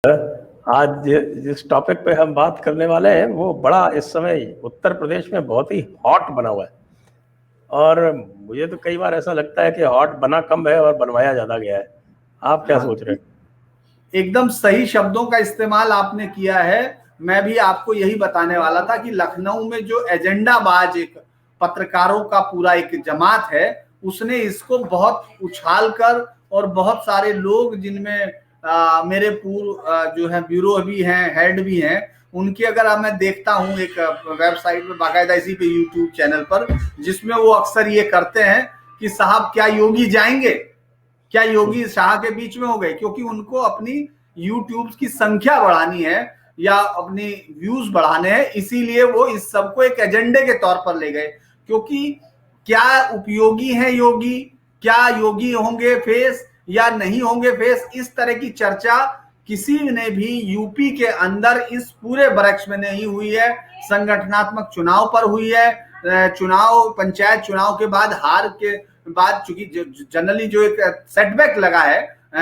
आज जिस टॉपिक पे हम बात करने वाले हैं वो बड़ा इस समय उत्तर प्रदेश में बहुत ही हॉट बना हुआ है। और मुझे तो कई बार ऐसा लगता है कि हॉट बना कम है और बनवाया ज्यादा गया है। आप क्या सोच रहे हैं? एकदम सही शब्दों का इस्तेमाल आपने किया है। मैं भी आपको यही बताने वाला था कि लखनऊ में जो एजेंडाबाज एक पत्रकारों का पूरा एक जमात है, उसने इसको बहुत उछाल कर, और बहुत सारे लोग जिनमें मेरे पूर्व जो है ब्यूरो भी हैं, हेड भी हैं, उनकी अगर मैं देखता हूं एक वेबसाइट पर बाकायदा, इसी पे यूट्यूब चैनल पर, जिसमें वो अक्सर ये करते हैं कि साहब क्या योगी जाएंगे, क्या योगी शाह के बीच में हो गए, क्योंकि उनको अपनी यूट्यूब की संख्या बढ़ानी है या अपनी व्यूज बढ़ाने हैं, इसीलिए वो इस सबको एक एजेंडे के तौर पर ले गए। क्योंकि क्या उपयोगी है योगी, क्या योगी होंगे फेस या नहीं होंगे फेस, इस तरह की चर्चा किसी ने भी यूपी के अंदर इस पूरे बरक्स में नहीं हुई है। संगठनात्मक चुनाव पर हुई है। चुनाव, पंचायत चुनाव के बाद, हार के बाद, चूंकि जनरली जो एक सेटबैक लगा है,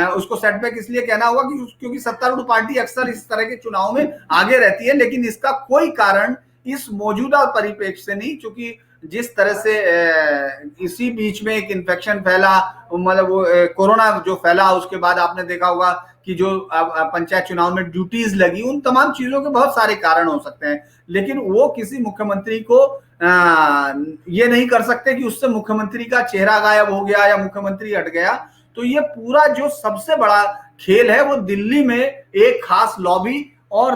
उसको सेटबैक इसलिए कहना होगा क्योंकि सत्तारूढ़ पार्टी अक्सर इस तरह के चुनाव में आगे रहती है, लेकिन इसका कोई कारण इस मौजूदा परिप्रेक्ष्य से नहीं। चूंकि जिस तरह से इसी बीच में एक इन्फेक्शन फैला, मतलब वो कोरोना जो फैला, उसके बाद आपने देखा होगा कि जो पंचायत चुनाव में ड्यूटीज लगी, उन तमाम चीजों के बहुत सारे कारण हो सकते हैं, लेकिन वो किसी मुख्यमंत्री को ये नहीं कर सकते कि उससे मुख्यमंत्री का चेहरा गायब हो गया या मुख्यमंत्री हट गया। तो ये पूरा जो सबसे बड़ा खेल है वो दिल्ली में एक खास लॉबी, और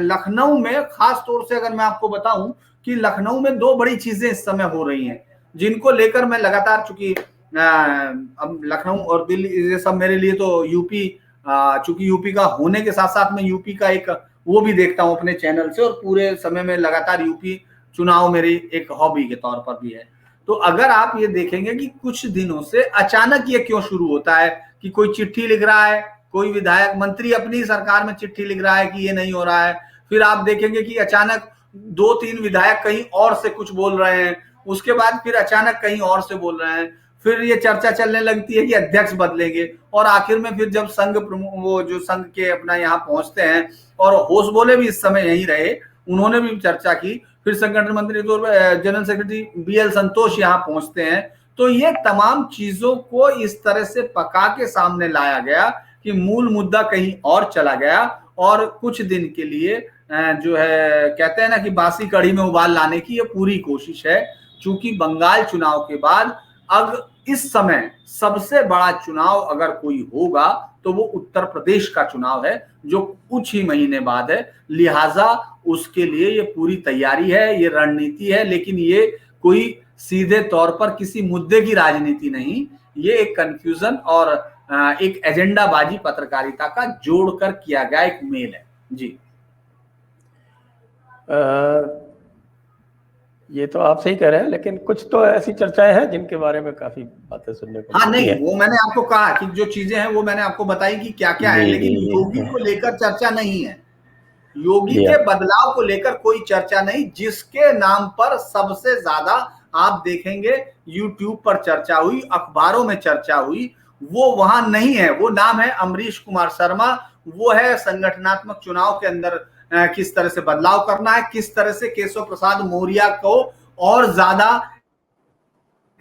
लखनऊ में खास तौर से अगर मैं आपको बताऊं कि लखनऊ में दो बड़ी चीजें इस समय हो रही हैं, जिनको लेकर मैं लगातार, चूंकि अब लखनऊ और दिल्ली ये सब मेरे लिए तो यूपी, चूंकि यूपी का होने के साथ साथ मैं यूपी का एक वो भी देखता हूं अपने चैनल से, और पूरे समय में लगातार यूपी चुनाव मेरी एक हॉबी के तौर पर भी है। तो अगर आप ये देखेंगे कि कुछ दिनों से अचानक ये क्यों शुरू होता है कि कोई चिट्ठी लिख रहा है, कोई विधायक मंत्री अपनी सरकार में चिट्ठी लिख रहा है कि ये नहीं हो रहा है, फिर आप देखेंगे कि अचानक 2-3 विधायक कहीं और से कुछ बोल रहे हैं, उसके बाद फिर अचानक कहीं और से बोल रहे हैं, फिर ये चर्चा चलने लगती है कि अध्यक्ष बदलेंगे, और आखिर में फिर जब संघ प्रमुख, वो जो संघ के अपना यहाँ पहुंचते हैं, और होश बोले भी इस समय यही रहे, उन्होंने भी चर्चा की, फिर संगठन मंत्री जनरल सेक्रेटरी बीएल संतोष यहाँ पहुंचते हैं, तो ये तमाम चीजों को इस तरह से पका के सामने लाया गया कि मूल मुद्दा कहीं और चला गया, और कुछ दिन के लिए जो है कहते हैं ना कि बासी कढ़ी में उबाल लाने की ये पूरी कोशिश है। चूंकि बंगाल चुनाव के बाद अब इस समय सबसे बड़ा चुनाव अगर कोई होगा तो वो उत्तर प्रदेश का चुनाव है, जो कुछ ही महीने बाद है, लिहाजा उसके लिए ये पूरी तैयारी है, ये रणनीति है, लेकिन ये कोई सीधे तौर पर किसी मुद्दे की राजनीति नहीं, ये एक कंफ्यूजन और एक एजेंडाबाजी पत्रकारिता का जोड़कर किया गया एक मेल है। जी, ये तो आप सही कह रहे हैं, लेकिन कुछ तो ऐसी चर्चाएं हैं जिनके बारे में काफी बातें सुनने को मिलती हैं। वो मैंने आपको कहा कि जो चीजें हैं वो मैंने आपको बताई कि क्या क्या है, लेकिन योगी को लेकर चर्चा नहीं है, योगी के बदलाव को लेकर कोई चर्चा नहीं। जिसके नाम पर सबसे ज्यादा आप देखेंगे यूट्यूब पर चर्चा हुई, अखबारों में चर्चा हुई, वो वहां नहीं है। वो नाम है अमरीश कुमार शर्मा। वो है संगठनात्मक चुनाव के अंदर किस तरह से बदलाव करना है, किस तरह से केशव प्रसाद मौर्य को और ज्यादा,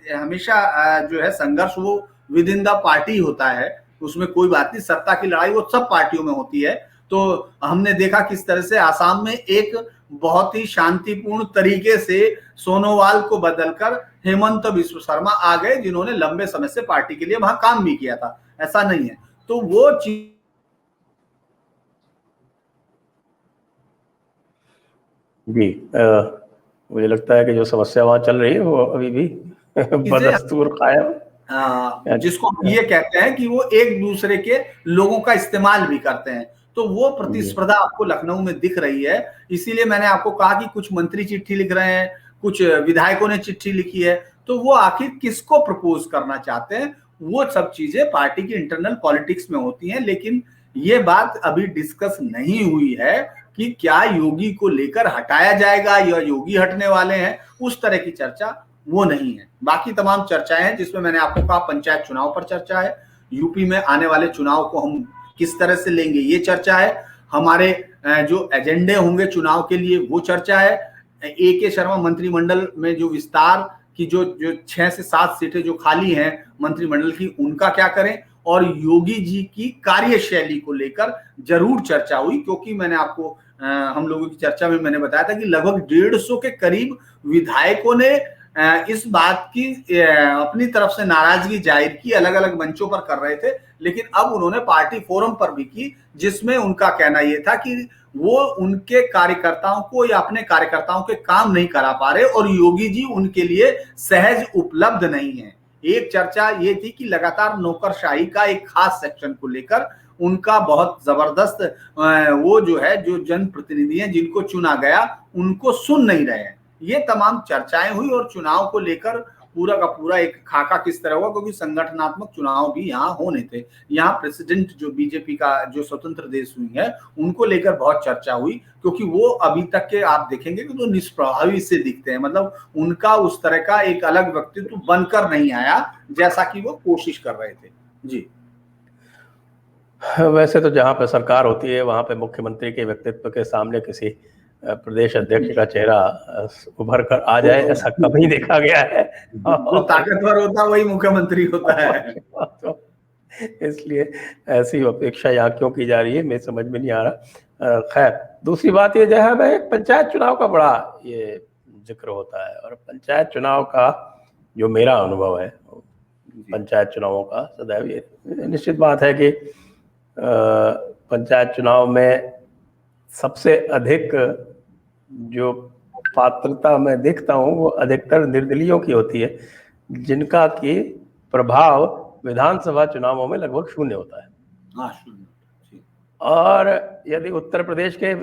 हमेशा जो है संघर्ष वो विद इन द पार्टी होता है, उसमें कोई बात नहीं, सत्ता की लड़ाई वो सब पार्टियों में होती है। तो हमने देखा किस तरह से आसाम में एक बहुत ही शांतिपूर्ण तरीके से सोनोवाल को बदलकर हेमंत बिस्व शर्मा आ गए, जिन्होंने लंबे समय से पार्टी के लिए वहां काम भी किया था, ऐसा नहीं है। तो वो चीज जी, मुझे लगता है कि जो समस्या वहां चल रही है वो अभी भी बदस्तूर कायम, जिसको हम ये कहते हैं कि वो एक दूसरे के लोगों का इस्तेमाल भी करते हैं, तो वो प्रतिस्पर्धा आपको लखनऊ में दिख रही है। इसीलिए मैंने आपको कहा कि कुछ मंत्री चिट्ठी लिख रहे हैं, कुछ विधायकों ने चिट्ठी लिखी है, तो वो आखिर किसको प्रपोज करना चाहते हैं, वो सब चीजें पार्टी की इंटरनल पॉलिटिक्स में होती हैं। लेकिन ये बात अभी डिस्कस नहीं हुई है कि क्या योगी को लेकर हटाया जाएगा या योगी हटने वाले हैं, उस तरह की चर्चा वो नहीं है। बाकी तमाम चर्चाएं हैं, जिसमें मैंने आपको कहा पंचायत चुनाव पर चर्चा है, यूपी में आने वाले चुनाव को हम किस तरह से लेंगे ये चर्चा है। हमारे जो एजेंडे होंगे चुनाव के लिए वो चर्चा है। AK शर्मा मंत्रिमंडल में जो विस्तार की जो 6 से 7 सीटें जो खाली हैं मंत्रिमंडल की, उनका क्या करें, और योगी जी की कार्यशैली को लेकर जरूर चर्चा हुई। क्योंकि मैंने आपको हम लोगों की चर्चा में मैंने बताया था कि लगभग 150 के करीब विधायकों ने इस बात की अपनी तरफ से नाराजगी जाहिर की, अलग अलग मंचों पर कर रहे थे, लेकिन अब उन्होंने पार्टी फोरम पर भी की, जिसमें उनका कहना यह था कि वो उनके कार्यकर्ताओं को या अपने कार्यकर्ताओं के काम नहीं करा पा रहे और योगी जी उनके लिए सहज उपलब्ध नहीं है। एक चर्चा ये थी कि लगातार नौकरशाही का एक खास सेक्शन को लेकर उनका बहुत जबरदस्त वो जो है, जो जनप्रतिनिधि हैं जिनको चुना गया उनको सुन नहीं रहे हैं। ये तमाम चर्चाएं हुई और चुनाव को लेकर पूरा का पूरा एक खाका किस तरह हुआ, क्योंकि संगठनात्मक चुनाव भी यहाँ होने थे। यहाँ प्रेसिडेंट जो बीजेपी का जो स्वतंत्र देश हुई है उनको लेकर बहुत चर्चा हुई, क्योंकि वो अभी तक के आप देखेंगे कि तो निष्प्रभावी से दिखते हैं, मतलब उनका उस तरह का एक अलग व्यक्तित्व बनकर नहीं आया जैसा कि वो कोशिश कर रहे थे। जी, वैसे तो जहाँ पे सरकार होती है वहाँ पे मुख्यमंत्री के व्यक्तित्व के सामने किसी प्रदेश अध्यक्ष का चेहरा उभर कर आ जाए ऐसा कभी देखा गया है। जो ताकतवर होता है वही मुख्यमंत्री होता है। तो इसलिए ऐसी अपेक्षा यहाँ क्यों की जा रही है, मेरे समझ में नहीं आ रहा। खैर, दूसरी बात ये जो है भाई, पंचायत चुनाव का बड़ा ये जिक्र होता है, और पंचायत चुनाव का जो मेरा अनुभव है पंचायत चुनावों का सदैव ये निश्चित बात है कि पंचायत चुनाव में सबसे अधिक जो पात्रता मैं देखता हूँ वो अधिकतर निर्दलीयों की होती है, जिनका कि प्रभाव विधानसभा चुनावों में लगभग शून्य होता है। हाँ, शून्य। और यदि उत्तर प्रदेश के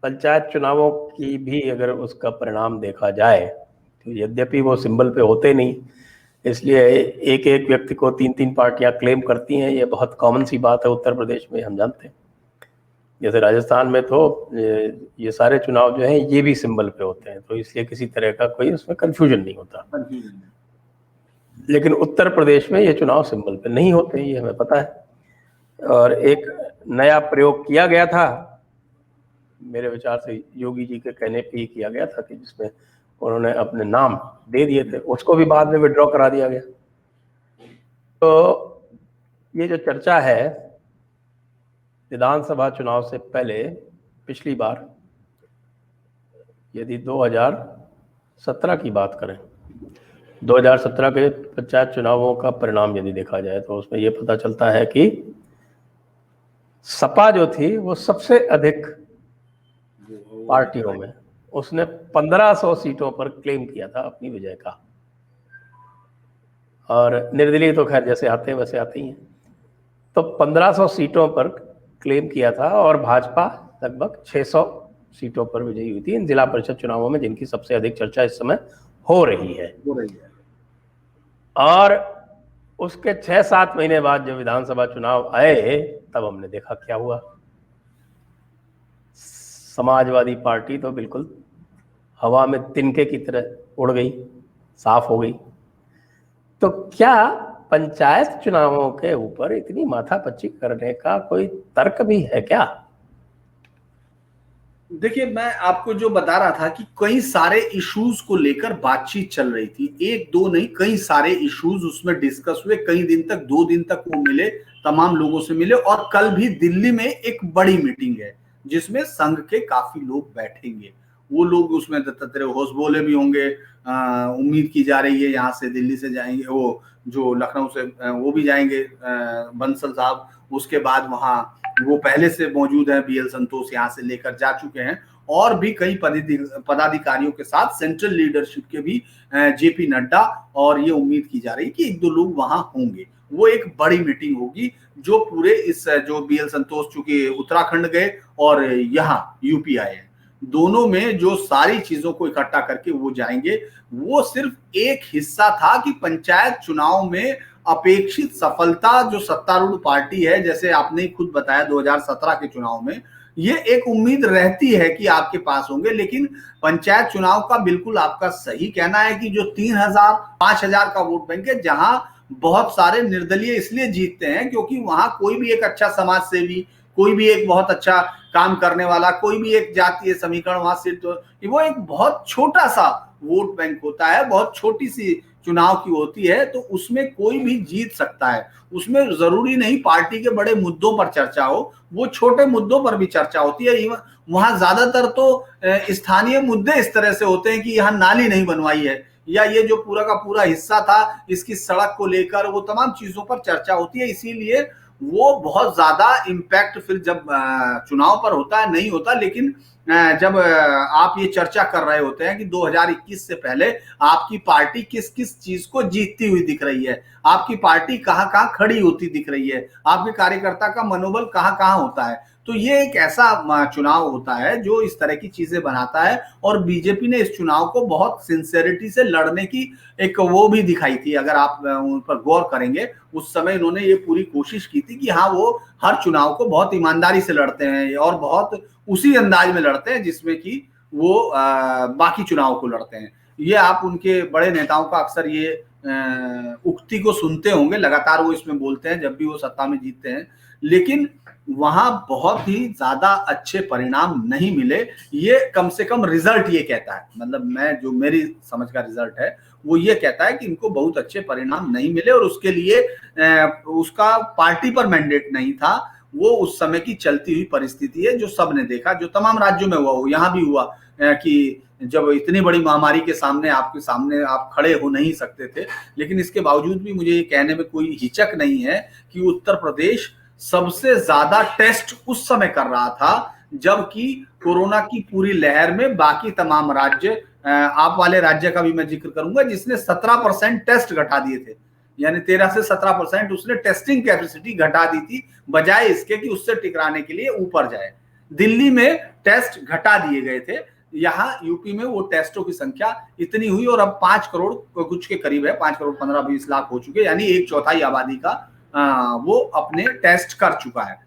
पंचायत चुनावों की भी अगर उसका परिणाम देखा जाए तो यद्यपि वो सिंबल पे होते नहीं, इसलिए एक एक व्यक्ति को 3-3 पार्टियां क्लेम करती हैं, ये बहुत कॉमन सी बात है उत्तर प्रदेश में, हम जानते हैं। जैसे राजस्थान में तो ये सारे चुनाव जो हैं ये भी सिंबल पे होते हैं, तो इसलिए किसी तरह का कोई उसमें कंफ्यूजन नहीं होता। लेकिन उत्तर प्रदेश में ये चुनाव सिंबल पे नहीं होते, ये हमें पता है। और एक नया प्रयोग किया गया था, मेरे विचार से योगी जी के कहने पे ही किया गया था, कि जिसमें उन्होंने अपने नाम दे दिए थे, उसको भी बाद में विड्रॉ करा दिया गया। तो ये जो चर्चा है विधानसभा चुनाव से पहले, पिछली बार यदि 2017 की बात करें, 2017 के पंचायत चुनावों का परिणाम यदि देखा जाए तो उसमें ये पता चलता है कि सपा जो थी वो सबसे अधिक पार्टियों में उसने 1500 सीटों पर क्लेम किया था अपनी विजय का, और निर्दलीय तो खैर जैसे आते हैं वैसे आते ही हैं। तो 1500 सीटों पर क्लेम किया था, और भाजपा लगभग 600 सीटों पर विजयी हुई थी इन जिला परिषद चुनावों में, जिनकी सबसे अधिक चर्चा इस समय हो रही है। और उसके 6-7 महीने बाद जब विधानसभा चुनाव आए तब हमने देखा क्या हुआ। समाजवादी पार्टी तो बिल्कुल हवा में तिनके की तरह उड़ गई, साफ हो गई। तो क्या पंचायत चुनावों के ऊपर इतनी माथापच्ची करने का कोई तर्क भी है क्या? देखिए, मैं आपको जो बता रहा था कि कई सारे इश्यूज को लेकर बातचीत चल रही थी, एक दो नहीं, कई सारे इश्यूज उसमें डिस्कस हुए। कई दिन तक, 2 दिन तक वो मिले, तमाम लोगों से मिले, और कल भी दिल्ली में एक बड़ी मीटिंग है जिसमें संघ के काफी लोग बैठेंगे। वो लोग उसमें दत्तात्रेय होसबोले भी होंगे, उम्मीद की जा रही है यहाँ से दिल्ली से जाएंगे, वो जो लखनऊ से वो भी जाएंगे बंसल साहब। उसके बाद वहाँ वो पहले से मौजूद है BL संतोष, यहाँ से लेकर जा चुके हैं, और भी कई पदाधिकारियों के साथ सेंट्रल लीडरशिप के भी JP नड्डा, और ये उम्मीद की जा रही है कि 1-2 लोग वहां होंगे। वो एक बड़ी मीटिंग होगी जो पूरे इस जो BL संतोष चूंकि उत्तराखंड गए और यहाँ UP आए हैं, दोनों में जो सारी चीजों को इकट्ठा करके वो जाएंगे। वो सिर्फ एक हिस्सा था कि पंचायत चुनाव में अपेक्षित सफलता जो सत्तारूढ़ पार्टी है, जैसे आपने ही खुद बताया 2017 के चुनाव में, ये एक उम्मीद रहती है कि आपके पास होंगे। लेकिन पंचायत चुनाव का बिल्कुल आपका सही कहना है कि जो 3000-5000 का वोट बैंक है, जहां बहुत सारे निर्दलीय इसलिए जीतते हैं क्योंकि वहां कोई भी एक अच्छा समाज सेवी, कोई भी एक बहुत अच्छा काम करने वाला, कोई भी एक जातीय समीकरण वहां से, तो वो एक बहुत छोटा सा वोट बैंक होता है, बहुत छोटी सी चुनाव की होती है, तो उसमें कोई भी जीत सकता है। उसमें जरूरी नहीं पार्टी के बड़े मुद्दों पर चर्चा हो, वो छोटे मुद्दों पर भी चर्चा होती है। वहां ज्यादातर तो स्थानीय मुद्दे इस तरह से होते हैं कि यहाँ नाली नहीं बनवाई है, या ये जो पूरा का पूरा हिस्सा था इसकी सड़क को लेकर, वो तमाम चीजों पर चर्चा होती है। इसीलिए वो बहुत ज्यादा इम्पैक्ट फिर जब चुनाव पर होता है नहीं होता। लेकिन जब आप ये चर्चा कर रहे होते हैं कि 2021 से पहले आपकी पार्टी किस किस चीज को जीतती हुई दिख रही है, आपकी पार्टी कहाँ कहाँ खड़ी होती दिख रही है, आपके कार्यकर्ता का मनोबल कहाँ कहाँ होता है, तो ये एक ऐसा चुनाव होता है जो इस तरह की चीजें बनाता है। और बीजेपी ने इस चुनाव को बहुत सिंसेरिटी से लड़ने की एक वो भी दिखाई थी। अगर आप उन पर गौर करेंगे, उस समय इन्होंने ये पूरी कोशिश की थी कि हाँ वो हर चुनाव को बहुत ईमानदारी से लड़ते हैं और बहुत उसी अंदाज में लड़ते हैं जिसमें कि वो बाकी चुनाव को लड़ते हैं। ये आप उनके बड़े नेताओं का अक्सर ये उक्ति को सुनते होंगे, लगातार वो इसमें बोलते हैं जब भी वो सत्ता में जीतते हैं। लेकिन वहां बहुत ही ज्यादा अच्छे परिणाम नहीं मिले, ये कम से कम रिजल्ट ये कहता है, मतलब मैं जो मेरी समझ का रिजल्ट है वो ये कहता है कि इनको बहुत अच्छे परिणाम नहीं मिले। और उसके लिए उसका पार्टी पर मैंडेट नहीं था, वो उस समय की चलती हुई परिस्थिति है जो सबने देखा, जो तमाम राज्यों में हुआ, वो यहाँ भी हुआ कि जब इतनी बड़ी महामारी के सामने आपके सामने आप खड़े हो नहीं सकते थे। लेकिन इसके बावजूद भी मुझे ये कहने में कोई हिचक नहीं है कि उत्तर प्रदेश सबसे ज्यादा टेस्ट उस समय कर रहा था जबकि कोरोना की पूरी लहर में बाकी तमाम राज्य, आप वाले राज्य का भी मैं जिक्र करूंगा जिसने 17% टेस्ट घटा दिए थे, यानी 13 से 17% उसने टेस्टिंग कैपेसिटी घटा दी थी, बजाय इसके कि उससे टकराने के लिए ऊपर जाए। दिल्ली में टेस्ट घटा दिए गए थे, यहाँ यूपी में वो टेस्टों की संख्या इतनी हुई और अब 5 करोड़ कुछ के करीब है, 5 करोड़ 15-20 लाख हो चुके, यानी 1/4 आबादी का वो अपने टेस्ट कर चुका है,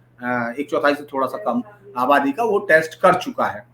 1/4 से थोड़ा सा कम आबादी का वो टेस्ट कर चुका है।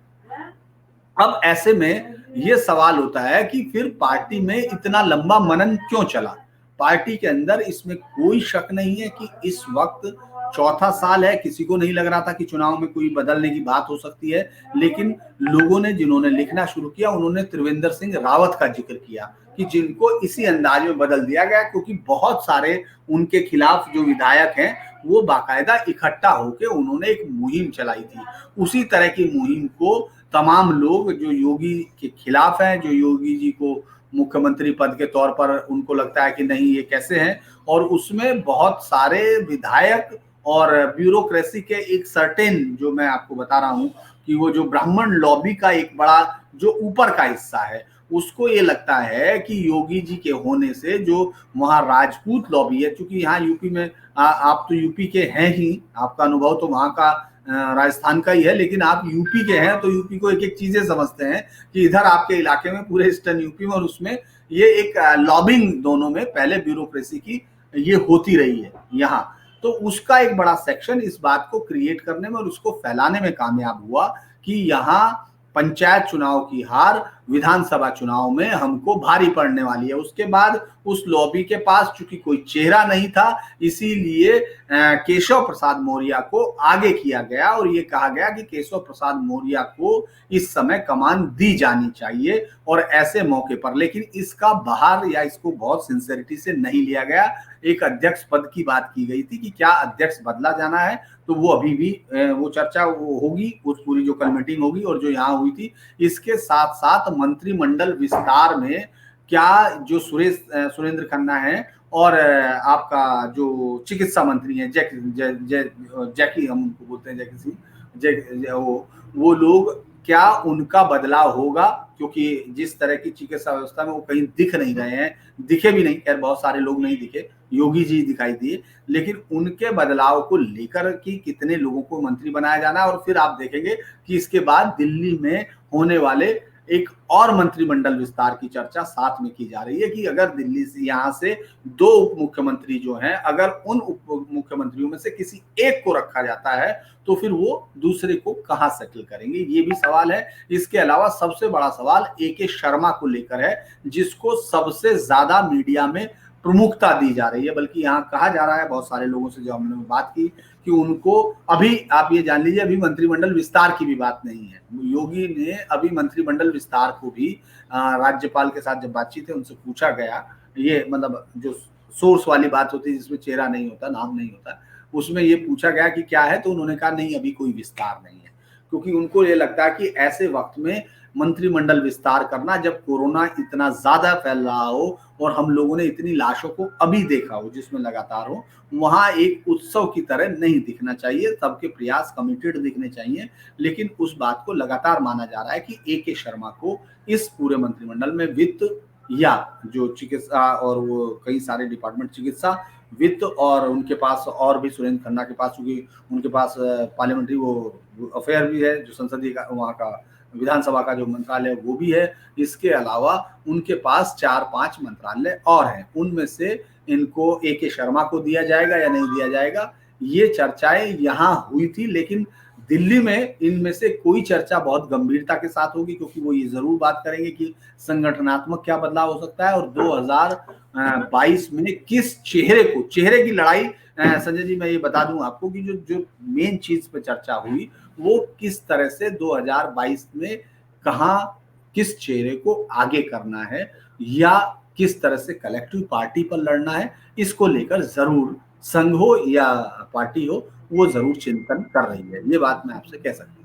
अब ऐसे में ये सवाल होता है कि फिर पार्टी में इतना लंबा मनन क्यों चला। पार्टी के अंदर इसमें कोई शक नहीं है कि इस वक्त चौथा साल है, किसी को नहीं लग रहा था कि चुनाव में कोई बदलने की बात हो सकती है। लेकिन लोगों ने जिन्होंने लिखना शुरू किया उन्होंने त्रिवेंद्र सिंह रावत का जिक्र किया कि जिनको इसी अंदाज में बदल दिया गया, क्योंकि बहुत सारे उनके खिलाफ जो विधायक हैं वो बाकायदा इकट्ठा होकर उन्होंने एक मुहिम चलाई थी। उसी तरह की मुहिम को तमाम लोग जो योगी के खिलाफ हैं, जो योगी जी को मुख्यमंत्री पद के तौर पर उनको लगता है कि नहीं ये कैसे हैं, और उसमें बहुत सारे विधायक और ब्यूरोक्रेसी के एक सर्टेन, जो मैं आपको बता रहा हूं कि वो जो ब्राह्मण लॉबी का एक बड़ा जो ऊपर का हिस्सा है, उसको ये लगता है कि योगी जी के होने से जो वहां राजपूत लॉबी है, क्योंकि यहाँ यूपी में आप तो यूपी के हैं ही, आपका अनुभव तो वहां का राजस्थान का ही है, लेकिन आप यूपी के हैं तो यूपी को एक एक चीजें समझते हैं कि इधर आपके इलाके में पूरे ईस्टर्न यूपी में, और उसमें ये एक लॉबिंग दोनों में पहले ब्यूरोक्रेसी की ये होती रही है यहाँ, तो उसका एक बड़ा सेक्शन इस बात को क्रिएट करने में और उसको फैलाने में कामयाब हुआ कि यहाँ पंचायत चुनाव की हार विधानसभा चुनाव में हमको भारी पड़ने वाली है। उसके बाद उस लॉबी के पास चूंकि कोई चेहरा नहीं था, इसीलिए केशव प्रसाद मौर्य को आगे किया गया और ये कहा गया कि केशव प्रसाद मौर्य को इस समय कमान दी जानी चाहिए और ऐसे मौके पर। लेकिन इसका बाहर या इसको बहुत सिंसियरिटी से नहीं लिया गया। एक अध्यक्ष पद की बात की गई थी कि क्या अध्यक्ष बदला जाना है, तो वो अभी भी वो चर्चा वो होगी, उस पूरी जो कल मीटिंग होगी और जो यहाँ हुई थी। इसके साथ साथ मंत्रिमंडल विस्तार में क्या जो सुरेंद्र खन्ना है और आपका जो चिकित्सा मंत्री है जैकी हम उनको बोलते हैं जैकी सिंह, वो लोग क्या उनका बदलाव होगा, क्योंकि जिस तरह की चिकित्सा व्यवस्था में वो कहीं दिख नहीं रहे हैं, दिखे भी नहीं, खैर बहुत सारे लोग नहीं दिखे, योगी जी दिखाई दिए, लेकिन उनके बदलाव को लेकर कि कितने लोगों को मंत्री बनाया जाना है। और फिर आप देखेंगे कि इसके बाद दिल्ली में होने वाले एक और मंत्रिमंडल विस्तार की चर्चा साथ में की जा रही है कि अगर दिल्ली से यहाँ से 2 उप मुख्यमंत्री जो हैं, अगर उन उप मुख्यमंत्रियों में से किसी एक को रखा जाता है तो फिर वो दूसरे को कहाँ सेटल करेंगे, ये भी सवाल है। इसके अलावा सबसे बड़ा सवाल AK शर्मा को लेकर है, जिसको सबसे ज्यादा मीडिया में प्रमुखता दी जा रही है, बल्कि यहाँ कहा जा रहा है बहुत सारे लोगों से जो हमने बात की कि उनको अभी आप ये जान लीजिए अभी मंत्रिमंडल विस्तार की भी बात नहीं है। योगी ने अभी मंत्रिमंडल विस्तार को भी राज्यपाल के साथ जब बातचीत है उनसे पूछा गया, ये मतलब जो सोर्स वाली बात होती है जिसमें चेहरा नहीं होता, नाम नहीं होता, उसमें ये पूछा गया कि क्या है, तो उन्होंने कहा नहीं अभी कोई विस्तार नहीं है, क्योंकि उनको ये लगता है कि ऐसे वक्त में मंत्रिमंडल विस्तार करना जब कोरोना इतना ज्यादा फैल रहा हो और हम लोगों ने इतनी लाशों को अभी देखा हो जिसमें लगातार हो, वहां एक उत्सव की तरह नहीं दिखना चाहिए, सबके प्रयास कमिटेड दिखने चाहिए। लेकिन उस बात को लगातार माना जा रहा है कि ए.के. शर्मा को इस पूरे मंत्रिमंडल में वित्त या जो चिकित्सा और वो कई सारे डिपार्टमेंट, चिकित्सा, वित्त और उनके पास और भी सुरेंद्र खन्ना के पास, क्योंकि उनके पास पार्लियामेंट्री वो अफेयर भी है, जो संसदीय का वहाँ का विधानसभा का जो मंत्रालय वो भी है। इसके अलावा उनके पास 4-5 मंत्रालय और हैं, उनमें से इनको ए.के. शर्मा को दिया जाएगा या नहीं दिया जाएगा, ये चर्चाएं यहाँ हुई थी। लेकिन दिल्ली में इनमें से कोई चर्चा बहुत गंभीरता के साथ होगी, क्योंकि वो ये जरूर बात करेंगे कि संगठनात्मक क्या बदलाव हो सकता है और 2022 में किस चेहरे को, चेहरे की लड़ाई। संजय जी मैं ये बता दूं आपको कि जो जो मेन चीज पे चर्चा हुई वो किस तरह से 2022 में कहां किस चेहरे को आगे करना है या किस तरह से कलेक्टिव पार्टी पर लड़ना है, इसको लेकर जरूर संघ हो या पार्टी हो वो जरूर चिंतन कर रही है, ये बात मैं आपसे कह सकता हूँ।